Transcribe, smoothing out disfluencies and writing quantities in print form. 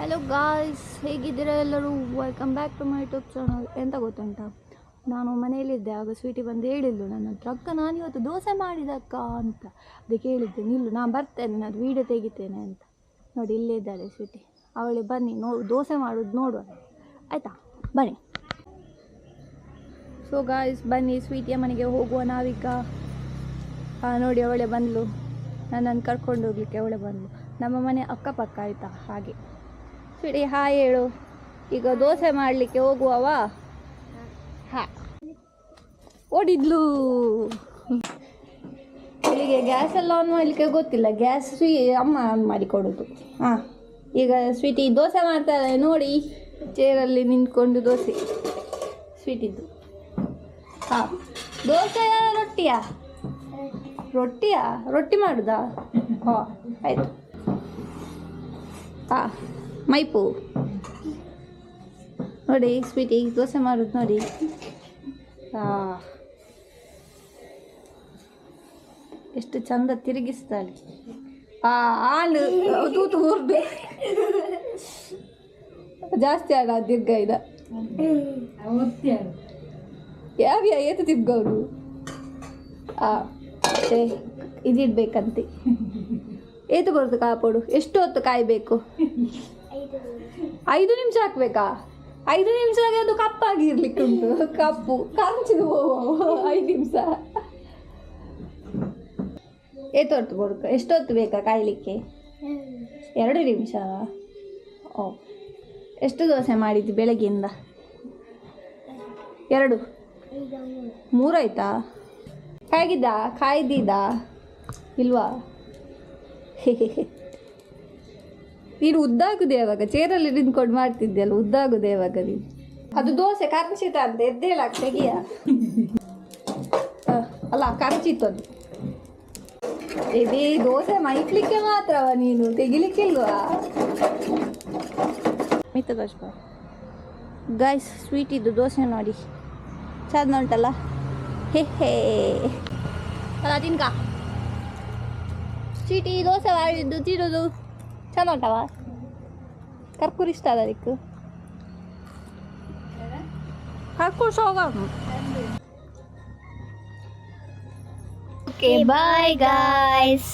Hello guys, ಹೇಗಿದ್ದೀರಾ ಎಲ್ಲರೂ? Welcome back to my YouTube channel. ಎಂತ ಗೊತ್ತುಂಟ, ನಾನು ಮನೆಯಲ್ಲಿದ್ದೆ. ಆಗ ಸ್ವೀಟಿ ಬಂದು ಹೇಳಿದ್ಲು ನನ್ನ ಹತ್ರ, ಅಕ್ಕ ನಾನು ಇವತ್ತು ದೋಸೆ ಮಾಡಿದಕ್ಕ ಅಂತ. ಅದಕ್ಕೆ ಹೇಳಿದ್ದೆ, ನಿಲ್ಲು ನಾನು ಬರ್ತೇನೆ, ನಾನು ವೀಡಿಯೋ ತೆಗಿತೇನೆ ಅಂತ. ನೋಡಿ ಇಲ್ಲೇ ಇದ್ದಾರೆ ಸ್ವೀಟಿ. ಅವಳೆ ಬನ್ನಿ ದೋಸೆ ಮಾಡೋದು ನೋಡುವ, ಆಯಿತಾ? ಬನ್ನಿ. ಸೊ ಗಾಯ್ಸ್, ಬನ್ನಿ ಸ್ವೀಟಿಯ ಮನೆಗೆ ಹೋಗುವ ನಾವೀಗ. ನೋಡಿ ಅವಳೆ ಬಂದಳು, ನನ್ನನ್ನು ಕರ್ಕೊಂಡು ಹೋಗ್ಲಿಕ್ಕೆ ಅವಳೆ ಬಂದಳು. ನಮ್ಮ ಮನೆ ಅಕ್ಕಪಕ್ಕ, ಆಯಿತಾ? ಹಾಗೆ ಸ್ವೀಟಿ ಹಾಯ್ ಹೇಳು. ಈಗ ದೋಸೆ ಮಾಡಲಿಕ್ಕೆ ಹೋಗುವವಾ? ಹಾ, ಓಡಿದ್ಲು. ಇಲ್ಲಿಗೆ ಗ್ಯಾಸೆಲ್ಲ ಆನ್ ಮಾಡಲಿಕ್ಕೆ ಗೊತ್ತಿಲ್ಲ, ಗ್ಯಾಸ್ ಅಮ್ಮ ಆನ್ ಮಾಡಿ ಕೊಡೋದು. ಹಾಂ, ಈಗ ಸ್ವೀಟಿ ದೋಸೆ ಮಾಡ್ತಾರೆ ನೋಡಿ, ಚೇರಲ್ಲಿ ನಿಂತ್ಕೊಂಡು ದೋಸೆ ಸ್ವೀಟಿದ್ದು. ಹಾಂ, ದೋಸೆ ರೊಟ್ಟಿಯಾ? ರೊಟ್ಟಿ ಮಾಡುದಾ? ಹಾಂ, ಆಯಿತು. ಹಾಂ, ಮೈಪು ನೋಡಿ ಸ್ವೀಟಿ ದೋಸೆ ಮಾಡೋದು ನೋಡಿ. ಎಷ್ಟು ಚಂದ ತಿರುಗಿಸ್ತಾಳೆ. ಹಾಲು ತೂತು ಊರ್ದು ಜಾಸ್ತಿ ಆಡ ದೀರ್ಘ ಇದ ಯಾವ್ಯಾ ಏತು ತಿರ್ಗವ್ರು. ಅಷ್ಟೇ ಇದಿಡ್ಬೇಕಂತೆ. ಏತು ಬರುತ್ತೆ ಕಾಪಾಡು. ಎಷ್ಟು ಹೊತ್ತು ಕಾಯಬೇಕು? 5 ನಿಮಿಷ ಹಾಕ್ಬೇಕಾ? 5 ನಿಮಿಷದಾಗೆ ಅದು ಕಪ್ಪಾಗಿರ್ಲಿಕ್ಕೆ ಉಂಟು. ಕಪ್ಪು ಕರ್ಚಿದು 5 ನಿಮಿಷ. ಏತು ಹೊತ್ತು ಬರುತ್ತ? ಎಷ್ಟು ಹೊತ್ತು ಬೇಕಾ ಕಾಯಲಿಕ್ಕೆ? 2 ನಿಮಿಷ. ಓ, ಎಷ್ಟು ದೋಸೆ ಮಾಡಿದ್ದಿ ಬೆಳಗ್ಗೆಯಿಂದ? 2 3 ಆಯ್ತಾ? ಕಾಯ್ದಿದ್ದಾ ಇಲ್ವಾ? ನೀನು ಉದ್ದಾಗುದೇ ಯಾವಾಗ? ಚೇರಲ್ಲಿ ನಿಂತ್ಕೊಂಡು ಮಾಡ್ತಿದ್ದೆಲ್ಲ, ಉದ್ದಾಗುದೇ ಯಾವಾಗ ನೀನು? ಅದು ದೋಸೆ ಕರ್ಚಿತ ಅಂತ ಎದ್ದೇಳ ತೆಗಿಯ. ಅಲ್ಲ ಕರ್ಚಿತ್ತು ಅದು. ಇದೇ ದೋಸೆ ಮೈಕ್ಲಿಕ್ಕೆ ಮಾತ್ರವ, ನೀನು ತೆಗಿಲಿಕ್ಕಿಲ್ವಾ? ಮಿತ್ತ ದೋಸೆ ಗೈಸ್, ಸ್ವೀಟ್ ಇದ್ದು ದೋಸೆ ನೋಡಿ ಚಂದ ಉಂಟಲ್ಲ. ಹೇ ಅಲ್ಲ ತಿನ್ಕ ಸ್ವೀಟಿ ದೋಸೆ ಮಾಡಿದ್ದು ತಿನ್ನೋದು ಚಂದ ಉಂಟವ? ಕರ್ಕೂರು ಇಷ್ಟ ಅದ ಅದಕ್ಕೆ? ಕರ್ಕೂರು ಸೋಗ. Okay bye guys.